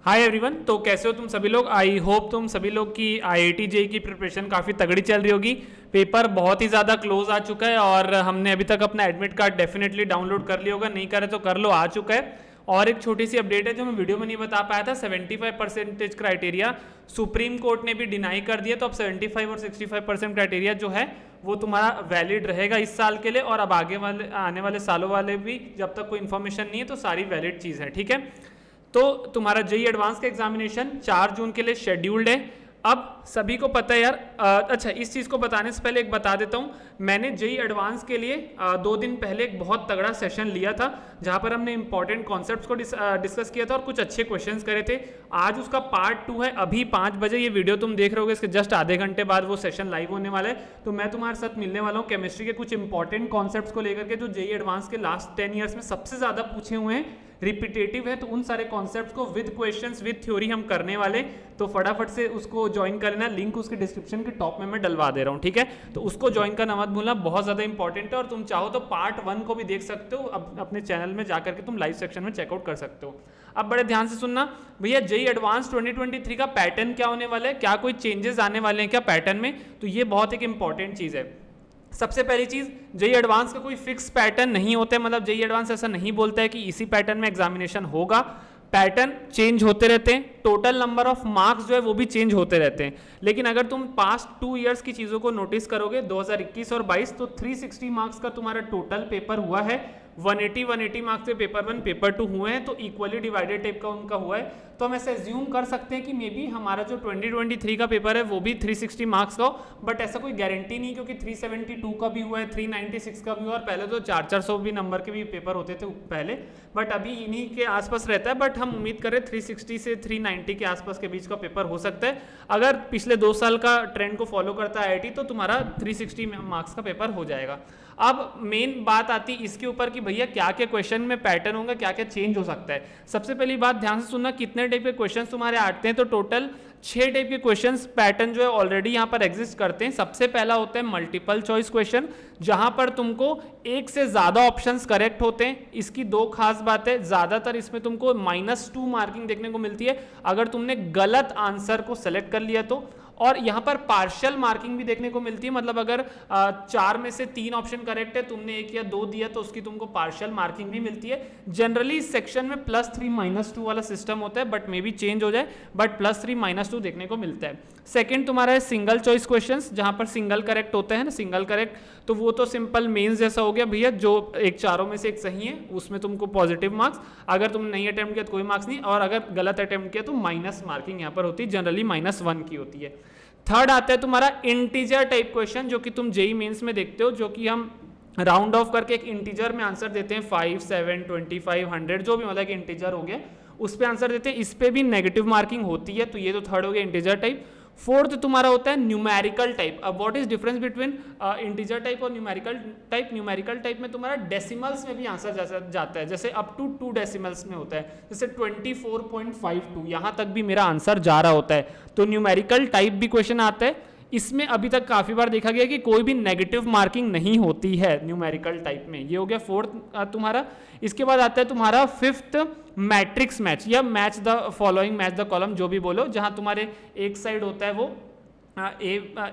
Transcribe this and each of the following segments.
Hi everyone. तो कैसे हो तुम सभी लोग। आई होप तुम सभी लोग की IIT जेईई की प्रिपरेशन काफ़ी तगड़ी चल रही होगी। पेपर बहुत ही ज़्यादा क्लोज आ चुका है और हमने अभी तक अपना एडमिट कार्ड डेफिनेटली डाउनलोड कर लिया होगा, नहीं करे तो कर लो, आ चुका है। और एक छोटी सी अपडेट है जो मैं वीडियो में नहीं बता पाया था, 75% क्राइटेरिया सुप्रीम कोर्ट ने भी डिनाई कर दिया। तो अब 75 और 65% क्राइटेरिया जो है वो तुम्हारा वैलिड रहेगा इस साल के लिए, और अब आगे वाले आने वाले सालों वाले भी, जब तक कोई इन्फॉर्मेशन नहीं है तो सारी वैलिड चीज़ है। ठीक है, तो तुम्हारा जेईई एडवांस का एग्जामिनेशन 4 जून के लिए शेड्यूल्ड है। अब सभी को पता है यार। अच्छा, इस चीज़ को बताने से पहले एक बता देता हूँ, मैंने जेईई एडवांस के लिए 2 दिन पहले एक बहुत तगड़ा सेशन लिया था जहाँ पर हमने इंपॉर्टेंट कॉन्सेप्ट्स को डिस्कस किया था और कुछ अच्छे क्वेश्चंस करे थे। आज उसका पार्ट 2 है। अभी 5 बजे ये वीडियो तुम देख रहे होगे, इसके जस्ट आधे घंटे बाद वो सेशन लाइव होने वाला है। तो मैं तुम्हारे साथ मिलने वाला हूँ केमिस्ट्री के कुछ इंपॉर्टेंट कॉन्सेप्ट्स को लेकर के जो जेईई एडवांस के लास्ट 10 ईयर्स में सबसे ज़्यादा पूछे हुए हैं, रिपीटेटिव है। तो उन सारे कॉन्सेप्ट्स को विद क्वेश्चंस विद थ्योरी हम करने वाले, तो फटाफट से उसको ज्वाइन कर लेना। लिंक उसके डिस्क्रिप्शन के टॉप में मैं डलवा दे रहा हूँ, ठीक है। तो उसको ज्वाइन करना मत भूलना, बहुत ज़्यादा इंपॉर्टेंट है। और तुम चाहो तो पार्ट 1 को भी देख सकते हो, अपने चैनल में जाकर के तुम लाइव सेक्शन में चेकआउट कर सकते हो। अब बड़े ध्यान से सुनना भैया, जेईई एडवांस 2023 का पैटर्न क्या होने वाला है, क्या कोई चेंजेस आने वाले हैं क्या पैटर्न में, तो ये बहुत एक इंपॉर्टेंट चीज़ है। सबसे पहली चीज, जेईई एडवांस का कोई फिक्स पैटर्न नहीं होता है, मतलब जेईई एडवांस ऐसा नहीं बोलता है कि इसी पैटर्न में एग्जामिनेशन होगा। पैटर्न चेंज होते रहते हैं, टोटल नंबर ऑफ मार्क्स जो है वो भी चेंज होते रहते हैं। लेकिन अगर तुम पास्ट 2 इयर्स की चीज़ों को नोटिस करोगे, 2021 और 22, तो 360 मार्क्स का तुम्हारा टोटल पेपर हुआ है। 180 मार्क्स से पेपर 1 पेपर 2 हुए हैं, तो इक्वली डिवाइडेड टाइप का उनका हुआ है। तो हम ऐसे एज्यूम कर सकते हैं कि मे बी हमारा जो 2023 का पेपर है वो भी 360 मार्क्स का हो, बट ऐसा कोई गारंटी नहीं, क्योंकि 372 का भी हुआ है, 396 का भी हुआ, और पहले तो 400 भी नंबर के भी पेपर होते थे पहले, बट अभी इन्हीं के आसपास रहता है। बट हम उम्मीद करें 360 से 390 के आसपास के बीच का पेपर हो सकता है। अगर पिछले 2 साल का ट्रेंड को फॉलो करता है IIT, तो तुम्हारा 360 मार्क्स का पेपर हो जाएगा। अब मेन बात आती है इसके ऊपर कि भैया क्या क्या क्वेश्चन में पैटर्न होगा, क्या क्या चेंज हो सकता है। सबसे पहली बात ध्यान से सुनना, कितने टाइप के क्वेश्चंस तुम्हारे आते हैं, तो टोटल 6 टाइप के क्वेश्चंस पैटर्न जो है ऑलरेडी यहाँ पर एग्जिस्ट करते हैं। सबसे पहला होता है मल्टीपल चॉइस क्वेश्चन, जहां पर तुमको एक से ज्यादा ऑप्शंस करेक्ट होते हैं। इसकी 2 खास बातें, ज्यादातर इसमें तुमको -2 मार्किंग देखने को मिलती है अगर तुमने गलत आंसर को सेलेक्ट कर लिया तो, और यहाँ पर पार्शियल मार्किंग भी देखने को मिलती है। मतलब अगर 4 में से 3 ऑप्शन करेक्ट है, तुमने 1 या 2 दिया, तो उसकी तुमको पार्शियल मार्किंग भी मिलती है। जनरली इस सेक्शन में +3 -2 वाला सिस्टम होता है, बट मे बी चेंज हो जाए, बट +3 -2 देखने को मिलता है। सेकंड तुम्हारा है सिंगल चॉइस क्वेश्चंस, जहां पर सिंगल करेक्ट होता है ना, सिंगल करेक्ट, तो वो तो सिंपल मेंस जैसा हो गया भैया, जो एक चारों में से एक सही है उसमें तुमको पॉजिटिव मार्क्स, अगर तुमने नहीं अटेम्प्ट किया तो कोई मार्क्स नहीं, और अगर गलत अटेम्प्ट किया तो माइनस मार्किंग यहाँ पर होती है, जनरली -1 की होती है। थर्ड आता है तुम्हारा इंटीजर टाइप क्वेश्चन, जो कि तुम जेईई मेंस में देखते हो, जो कि हम राउंड ऑफ करके एक इंटीजर में आंसर देते हैं, 5, 7, 25, 100 जो भी मतलब कि इंटीजर हो गया उस पे आंसर देते हैं। इस पे भी नेगेटिव मार्किंग होती है, तो ये तो थर्ड हो गया इंटीजर टाइप। फोर्थ तुम्हारा होता है न्यूमेरिकल टाइप। अब what is difference between integer type और न्यूमेरिकल टाइप। न्यूमेरिकल टाइप में तुम्हारा डेसिमल्स में भी आंसर जाता है, जैसे अप टू 2 डेसिमल्स में होता है, जैसे 24.52 यहाँ तक भी मेरा आंसर जा रहा होता है। तो न्यूमेरिकल टाइप भी क्वेश्चन आता है। इसमें अभी तक काफी बार देखा गया कि कोई भी नेगेटिव मार्किंग नहीं होती है न्यूमेरिकल टाइप में। ये हो गया फोर्थ तुम्हारा। इसके बाद आता है तुम्हारा फिफ्थ मैट्रिक्स मैच, या match the following, match the column, जो भी बोलो, जहां तुम्हारे एक साइड होता है वो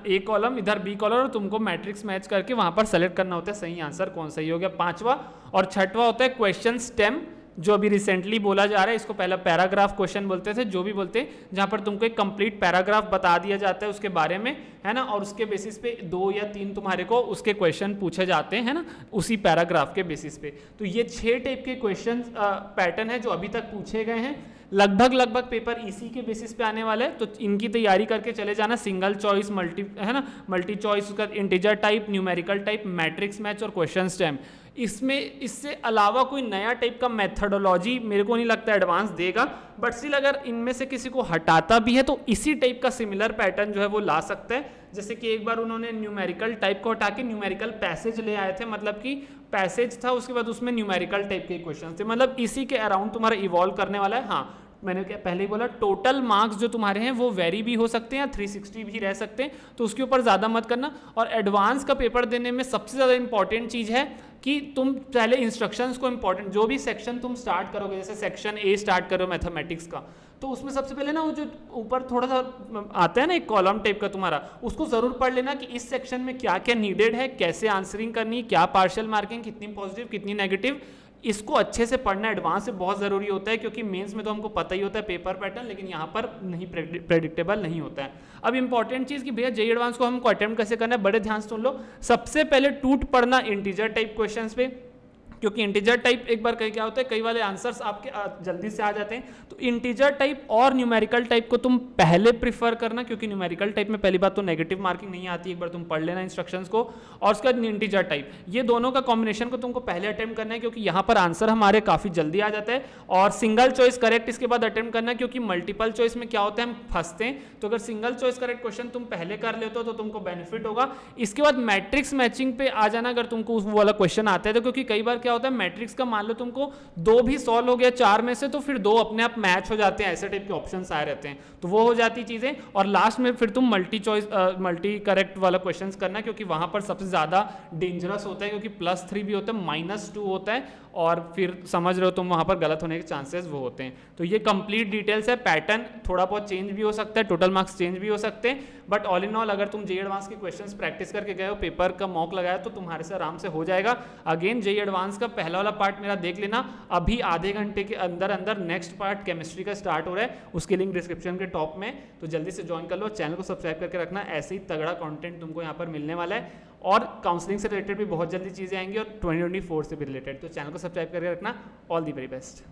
ए कॉलम, इधर बी कॉलम, और तुमको मैट्रिक्स मैच करके वहां पर सेलेक्ट करना होता है सही आंसर कौन सा। ही हो गया पांचवा। और छठवा होता है क्वेश्चन स्टेम, जो अभी रिसेंटली बोला जा रहा है, इसको पहला पैराग्राफ क्वेश्चन बोलते थे, जो भी बोलते हैं, जहां पर तुमको एक कंप्लीट पैराग्राफ बता दिया जाता है उसके बारे में, है ना, और उसके बेसिस पे 2 या 3 तुम्हारे को उसके क्वेश्चन पूछे जाते हैं, है ना, उसी पैराग्राफ के बेसिस पे। तो ये 6 टाइप के क्वेश्चन पैटर्न है जो अभी तक पूछे गए हैं। लगभग पेपर इसी के बेसिस पे आने वाले हैं, तो इनकी तैयारी करके चले जाना। सिंगल चॉइस, मल्टी चॉइस, उसका integer type, numerical type, matrix match और क्वेश्चन स्टेम। इसमें इससे अलावा कोई नया टाइप का मेथडोलॉजी मेरे को नहीं लगता एडवांस देगा, बट स्टिल अगर इनमें से किसी को हटाता भी है तो इसी टाइप का सिमिलर पैटर्न जो है वो ला सकता है। जैसे कि एक बार उन्होंने न्यूमेरिकल टाइप को हटा के न्यूमेरिकल पैसेज ले आए थे, मतलब कि पैसेज था उसके बाद उसमें न्यूमेरिकल टाइप के क्वेश्चन थे, मतलब इसी के अराउंड तुम्हारा इवॉल्व करने वाला है। हाँ, मैंने क्या पहले ही बोला, टोटल मार्क्स जो तुम्हारे हैं वो वेरी भी हो सकते हैं या 360 भी रह सकते हैं, तो उसके ऊपर ज़्यादा मत करना। और एडवांस का पेपर देने में सबसे ज़्यादा इंपॉर्टेंट चीज़ है कि तुम पहले इंस्ट्रक्शंस को, इंपॉर्टेंट जो भी सेक्शन तुम स्टार्ट करोगे, जैसे सेक्शन ए स्टार्ट करो मैथमेटिक्स का, तो उसमें सबसे पहले ना वो जो ऊपर थोड़ा सा आता है ना एक कॉलम टाइप का तुम्हारा, उसको जरूर पढ़ लेना कि इस सेक्शन में क्या क्या नीडेड है, कैसे आंसरिंग करनी, क्या पार्शियल मार्किंग, कितनी पॉजिटिव कितनी नेगेटिव, इसको अच्छे से पढ़ना एडवांस से बहुत ज़रूरी होता है, क्योंकि मेंस में तो हमको पता ही होता है पेपर पैटर्न, लेकिन यहाँ पर नहीं प्रेडिक्टेबल नहीं होता है। अब इंपॉर्टेंट चीज़ कि भैया जेईई एडवांस को हमको अटेम्प्ट कैसे करना है, बड़े ध्यान से सुन लो। सबसे पहले टूट पड़ना इंटीजर टाइप क्वेश्चंस पे, क्योंकि इंटीजर टाइप एक बार कहीं क्या होता है, कई वाले आंसर्स आपके जल्दी से आ जाते हैं, तो इंटीजर टाइप और न्यूमेरिकल टाइप को तुम पहले प्रीफर करना, क्योंकि न्यूमेरिकल टाइप में पहली बात तो नेगेटिव मार्किंग नहीं आती, एक बार तुम पढ़ लेना इंस्ट्रक्शंस को, और उसके बाद इंटीजर टाइप, ये दोनों का कॉम्बिनेशन को तुमको पहले अटेम्प्ट करना है, क्योंकि यहाँ पर आंसर हमारे काफ़ी जल्दी आ जाता है। और सिंगल चॉइस करेक्ट इसके बाद अटेम्प्ट करना है, क्योंकि मल्टीपल चॉइस में क्या होता है, हम फंसते हैं, तो अगर सिंगल चॉइस करेक्ट क्वेश्चन तुम पहले कर लेते हो तो तुमको बेनिफिट होगा। इसके बाद मैट्रिक्स मैचिंग पे आ जाना, अगर तुमको वो वाला क्वेश्चन आता है तो, क्योंकि कई बार क्या होता है मैट्रिक्स का मान लो तुमको 2 भी सॉल्व हो गया 4 में से, तो फिर 2 अपने आप मैच हो जाते हैं, ऐसे टाइप के ऑप्शंस आए रहते हैं, तो वो हो जाती चीजें। और लास्ट में फिर तुम मल्टी करेक्ट वाला क्वेश्चंस करना, क्योंकि वहां पर सबसे ज्यादा डेंजरस होता है, क्योंकि +3 भी होता है, -2 होता है, और फिर समझ रहे हो तुम वहां पर गलत होने के चांसेस वो होते हैं। तो ये कंप्लीट डिटेल्स है, पैटर्न थोड़ा बहुत चेंज भी हो सकता है, टोटल मार्क्स चेंज भी हो सकते हैं, बट ऑल इन ऑल अगर तुम जेईई एडवांस के क्वेश्चंस प्रैक्टिस करके गए हो, पेपर का मॉक लगाया, तो तुम्हारे से आराम से हो जाएगा। अगेन जेईई एडवांस का पहला वाला पार्ट मेरा देख लेना, अभी आधे घंटे के अंदर अंदर नेक्स्ट पार्ट केमिस्ट्री का स्टार्ट हो रहा है, उसकी लिंक डिस्क्रिप्शन के टॉप में, तो जल्दी से ज्वाइन कर लो, चैनल को सब्सक्राइब करके रखना, ऐसे ही तगड़ा कंटेंट तुमको यहाँ पर मिलने वाला है, और काउंसलिंग से रिलेटेड भी बहुत जल्दी चीज़ें आएंगी, और 2024 से भी रिलेटेड, तो चैनल को सब्सक्राइब करके रखना। All the very best.